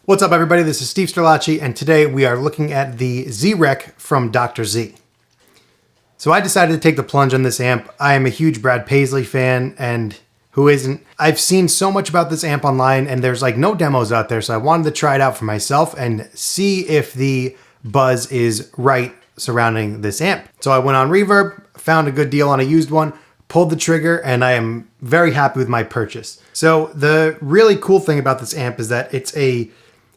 What's up, everybody? This is Steve Sterlacci, and today we are looking at the Z-Rec from Dr.Z. So I decided to take the plunge on this amp. I am a huge Brad Paisley fan, and who isn't? I've seen so much about this amp online, and there's like no demos out there, so I wanted to try it out for myself and see if the buzz is right surrounding this amp. So I went on Reverb, found a good deal on a used one, pulled the trigger, and I am very happy with my purchase. So the really cool thing about this amp is that it's a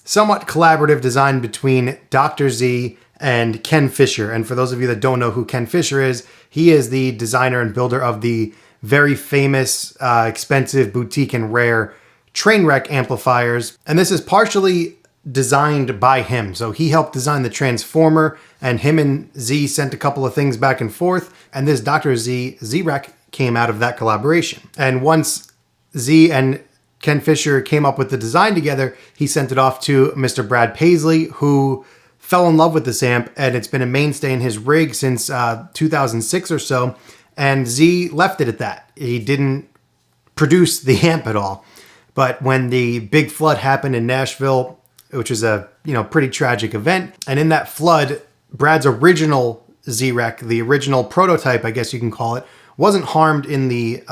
somewhat collaborative design between Dr.Z and Ken Fisher. And for those of you that don't know who Ken Fisher is, he is the designer and builder of the very famous, expensive, boutique, and rare Trainwreck amplifiers. And this is partially designed by him. So he helped design the transformer, and him and Z sent a couple of things back and forth. And this Dr.Z Z-Rec came out of that collaboration. And once Z and Ken Fisher came up with the design together, he sent it off to Mr. Brad Paisley, who fell in love with this amp, and it's been a mainstay in his rig since 2006 or so, and Z left it at that. He didn't produce the amp at all. But when the big flood happened in Nashville, which was a pretty tragic event, and in that flood, Brad's original Z-Rec, the original prototype, I guess you can call it, wasn't harmed in the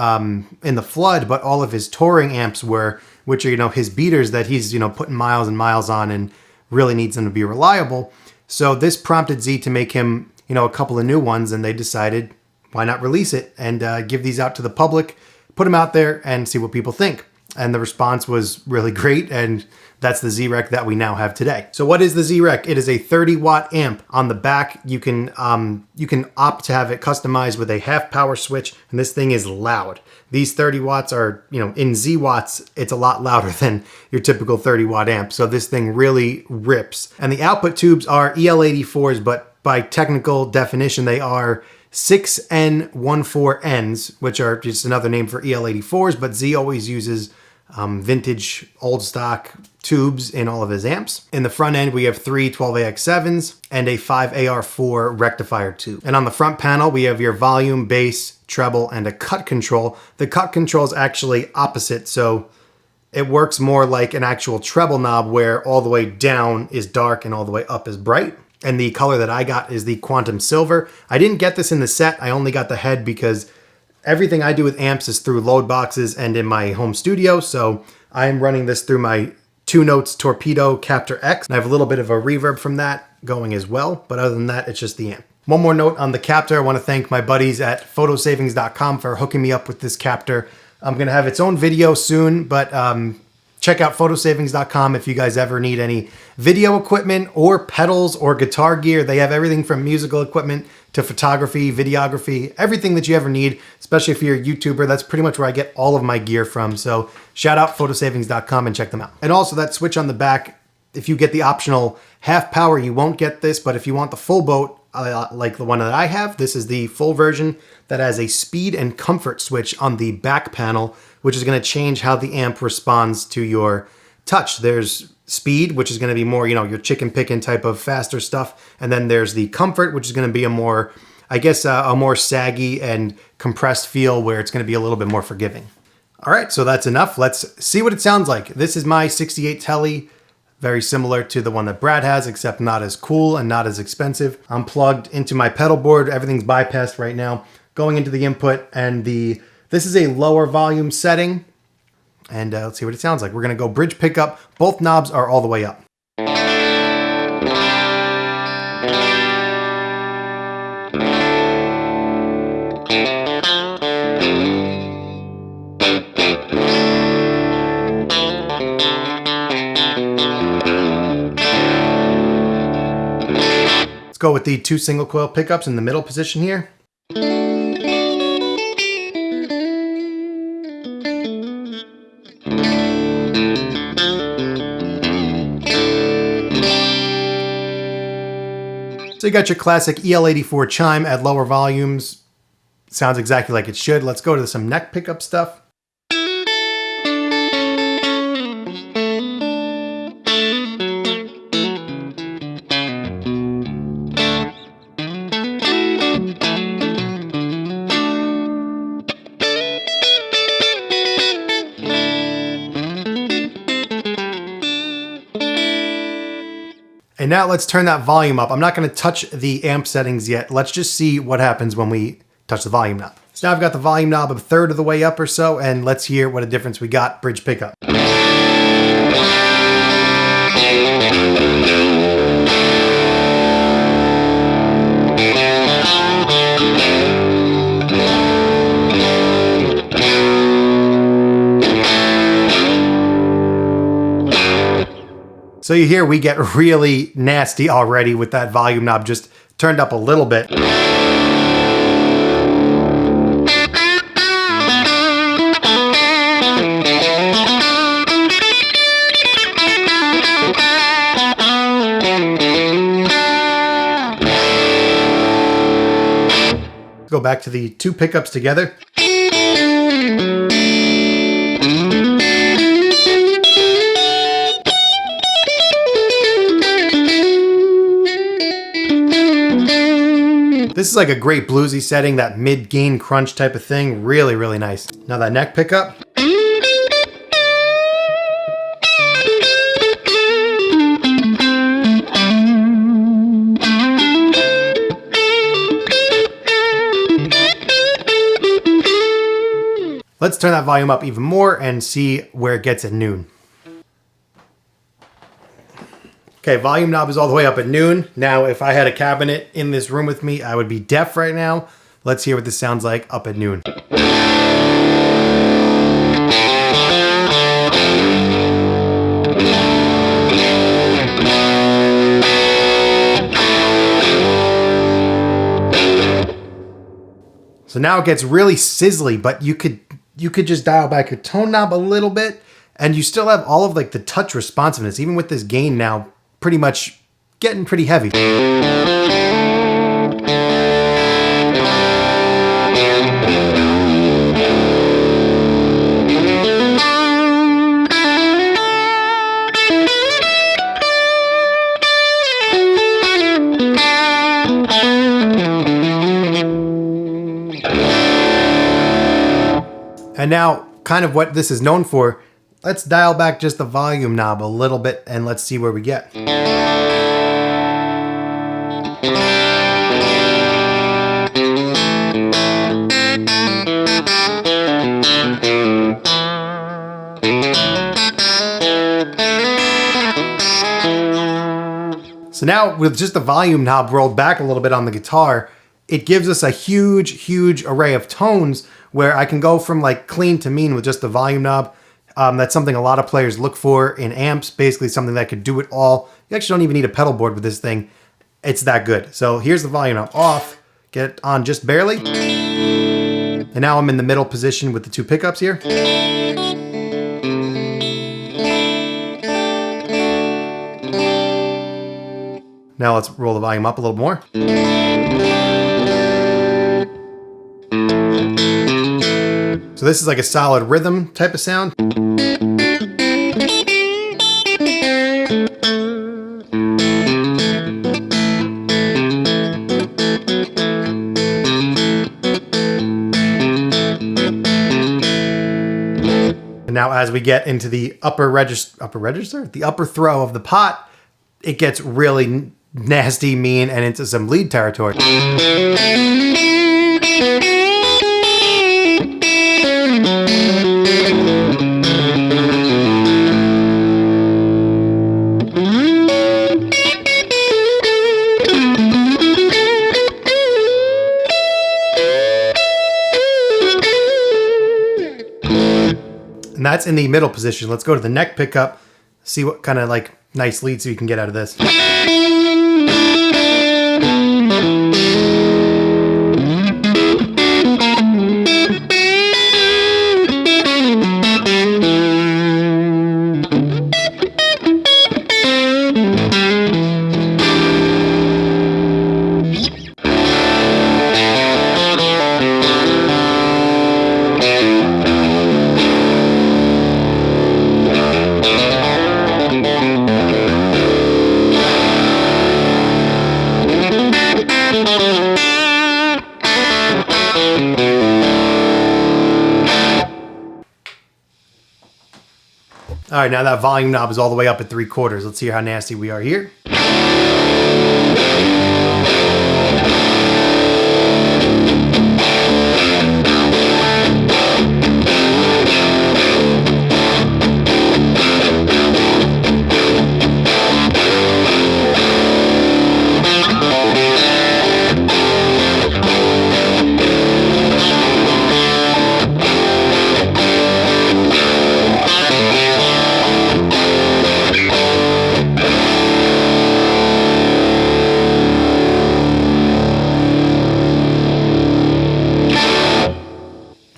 flood, but all of his touring amps were, which are his beaters that he's putting miles and miles on and really needs them to be reliable. So this prompted Z to make him a couple of new ones, and they decided why not release it and give these out to the public, put them out there and see what people think. And the response was really great, and that's the Z-Rec that we now have today. So what is the Z-Rec? It is a 30-watt amp. On the back, you can opt to have it customized with a half power switch, and this thing is loud. These 30 watts are, in Z watts, it's a lot louder than your typical 30-watt amp. So this thing really rips. And the output tubes are EL84s, but by technical definition, they are 6N14Ns, which are just another name for EL84s, but Z always uses vintage old stock tubes in all of his amps. In the front end, we have three 12AX7s and a 5AR4 rectifier tube. And on the front panel, we have your volume, bass, treble, and a cut control. The cut control is actually opposite, so it works more like an actual treble knob where all the way down is dark and all the way up is bright. And the color that I got is the Quantum Silver. I didn't get this in the set. I only got the head because everything I do with amps is through load boxes and in my home studio. So I'm running this through my 2-Notes Torpedo Captor X. And I have a little bit of a reverb from that going as well. But other than that, it's just the amp. One more note on the Captor. I want to thank my buddies at photosavings.com for hooking me up with this Captor. I'm going to have its own video soon, but check out photosavings.com if you guys ever need any video equipment or pedals or guitar gear. They have everything from musical equipment to photography, videography, everything that you ever need, especially if you're a YouTuber. That's pretty much where I get all of my gear from. So shout out photosavings.com and check them out. And also that switch on the back, if you get the optional half power, you won't get this, but if you want the full boat, like the one that I have, this is the full version that has a speed and comfort switch on the back panel, which is going to change how the amp responds to your touch. There's speed, which is going to be more, your chicken picking type of faster stuff. And then there's the comfort, which is going to be a more, I guess, a more saggy and compressed feel where it's going to be a little bit more forgiving. All right, so that's enough. Let's see what it sounds like. This is my 68 Tele, very similar to the one that Brad has, except not as cool and not as expensive. I'm plugged into my pedal board. Everything's bypassed right now. Going into the input, and this is a lower volume setting. And let's see what it sounds like. We're going to go bridge pickup. Both knobs are all the way up. Let's go with the 2 single coil pickups in the middle position here. So you got your classic EL84 chime at lower volumes. Sounds exactly like it should. Let's go to some neck pickup stuff. And now let's turn that volume up. I'm not going to touch the amp settings yet. Let's just see what happens when we touch the volume knob. So now I've got the volume knob a third of the way up or so, and let's hear what a difference we got. Bridge pickup. So you hear we get really nasty already with that volume knob just turned up a little bit. Go back to the two pickups together. This is like a great bluesy setting, that mid-gain crunch type of thing. Really, really nice. Now that neck pickup. Let's turn that volume up even more and see where it gets at noon. Okay, volume knob is all the way up at noon. Now, if I had a cabinet in this room with me, I would be deaf right now. Let's hear what this sounds like up at noon. So now it gets really sizzly, but you could just dial back your tone knob a little bit and you still have all of like the touch responsiveness, even with this gain now pretty much getting pretty heavy. And now, kind of what this is known for, let's dial back just the volume knob a little bit and let's see where we get. So now with just the volume knob rolled back a little bit on the guitar, it gives us a huge array of tones where I can go from like clean to mean with just the volume knob. That's something a lot of players look for in amps, basically something that could do it all. You actually don't even need a pedal board with this thing. It's that good. So here's the volume knob off, get it on just barely. And now I'm in the middle position with the two pickups here. Now let's roll the volume up a little more. So this is like a solid rhythm type of sound. And now as we get into the upper throw of the pot, it gets really nasty, mean, and into some lead territory. And that's in the middle position. Let's go to the neck pickup, see what kind of like nice leads we can get out of this. right, now that volume knob is all the way up at 3/4. Let's see how nasty we are here.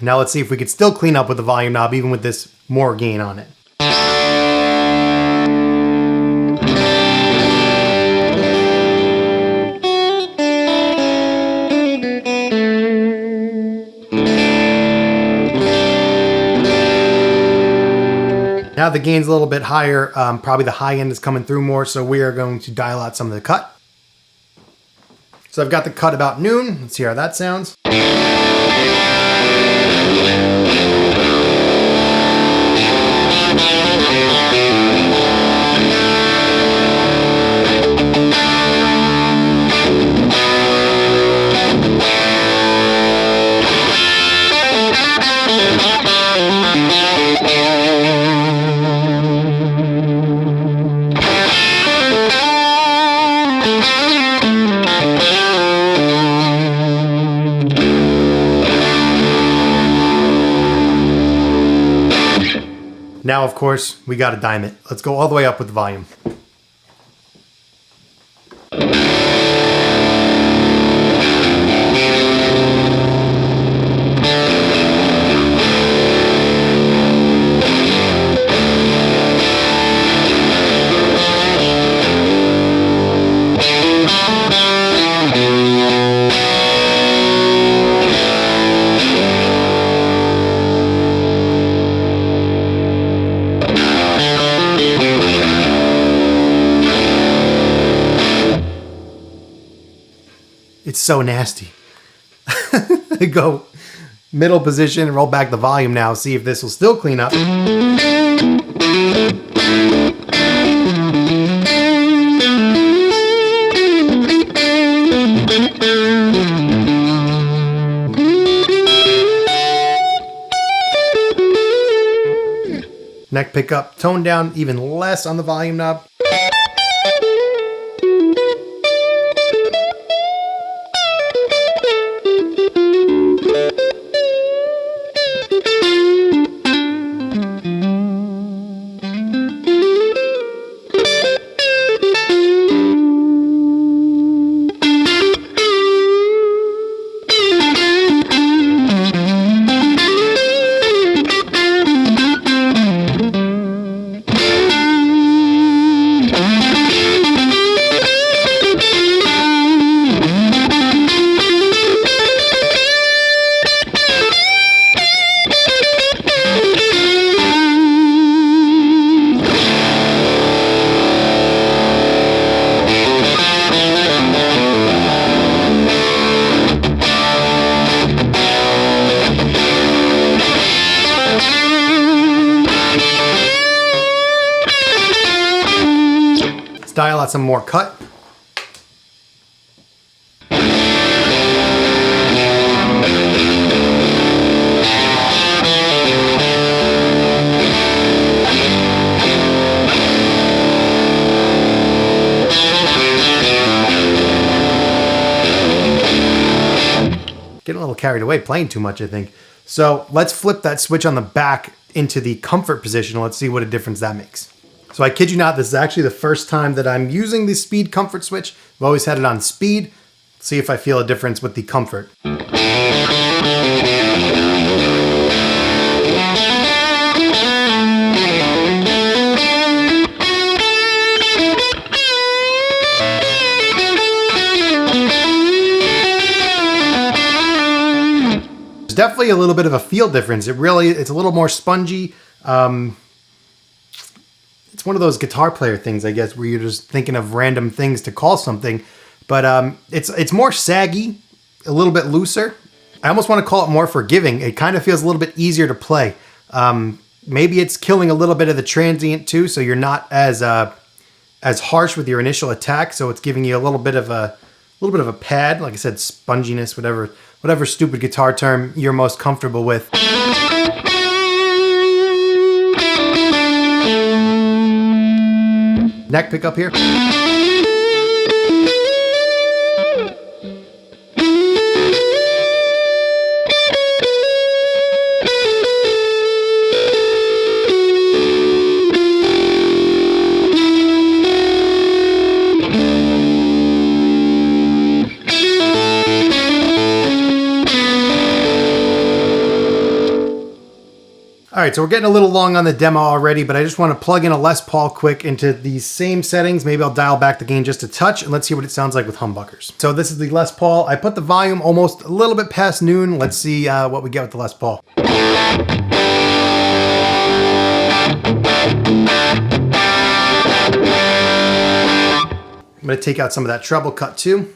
Now let's see if we could still clean up with the volume knob even with this more gain on it. Now the gain's a little bit higher, probably the high end is coming through more, so we are going to dial out some of the cut. So I've got the cut about noon. Let's see how that sounds. Now, of course, we got to dime it. Let's go all the way up with the volume. It's so nasty. Go middle position and roll back the volume now. See if this will still clean up. Neck pickup, tone down even less on the volume knob. Dial out some more cut. Getting a little carried away, playing too much, I think. So let's flip that switch on the back into the comfort position. Let's see what a difference that makes. So I kid you not, this is actually the first time that I'm using the speed comfort switch. I've always had it on speed. Let's see if I feel a difference with the comfort. There's definitely a little bit of a feel difference. It's a little more spongy. It's one of those guitar player things, I guess, where you're just thinking of random things to call something. But it's more saggy, a little bit looser. I almost want to call it more forgiving. It kind of feels a little bit easier to play. maybe it's killing a little bit of the transient too, so you're not as harsh with your initial attack. So it's giving you a little bit of a pad, like I said, sponginess, whatever stupid guitar term you're most comfortable with. Neck pickup here. All right, so we're getting a little long on the demo already, but I just want to plug in a Les Paul quick into these same settings. Maybe I'll dial back the gain just a touch, and let's see what it sounds like with humbuckers. So this is the Les Paul. I put the volume almost a little bit past noon. Let's see what we get with the Les Paul. I'm going to take out some of that treble cut too.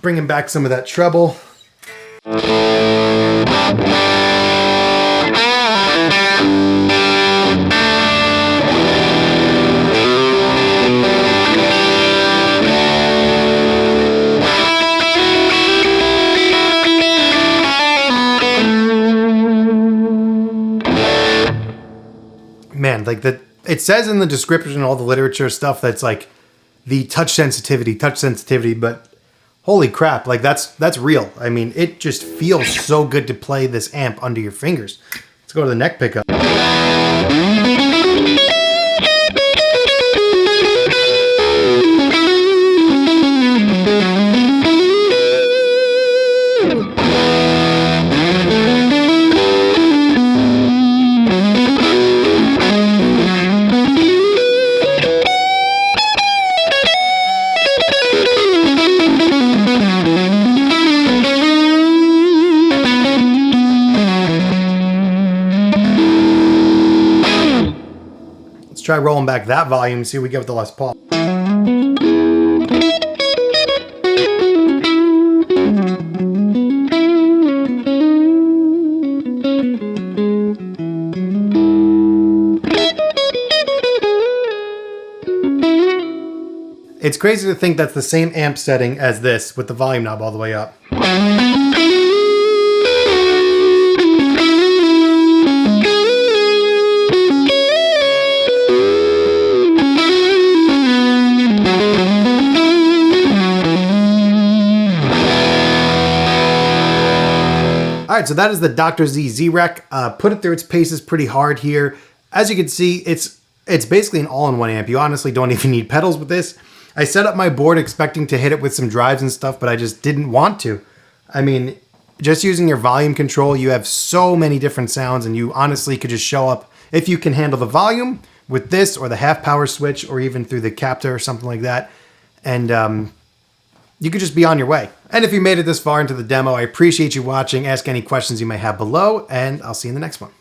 Bringing back some of that treble. Man, like it says in the description, all the literature stuff, that's like the touch sensitivity, but holy crap, like that's real. I mean, it just feels so good to play this amp under your fingers. Let's go to the neck pickup. Let's try rolling back that volume, see what we get with the Les Paul. It's crazy to think that's the same amp setting as this with the volume knob all the way up. All right, so that is the Dr.Z Z-Rec. Put it through its paces pretty hard here. As you can see, it's basically an all-in-one amp. You honestly don't even need pedals with this. I set up my board expecting to hit it with some drives and stuff, but I just didn't want to. I mean, just using your volume control, you have so many different sounds, and you honestly could just show up, if you can handle the volume, with this or the half power switch, or even through the captor or something like that. And you could just be on your way. And if you made it this far into the demo, I appreciate you watching. Ask any questions you may have below, and I'll see you in the next one.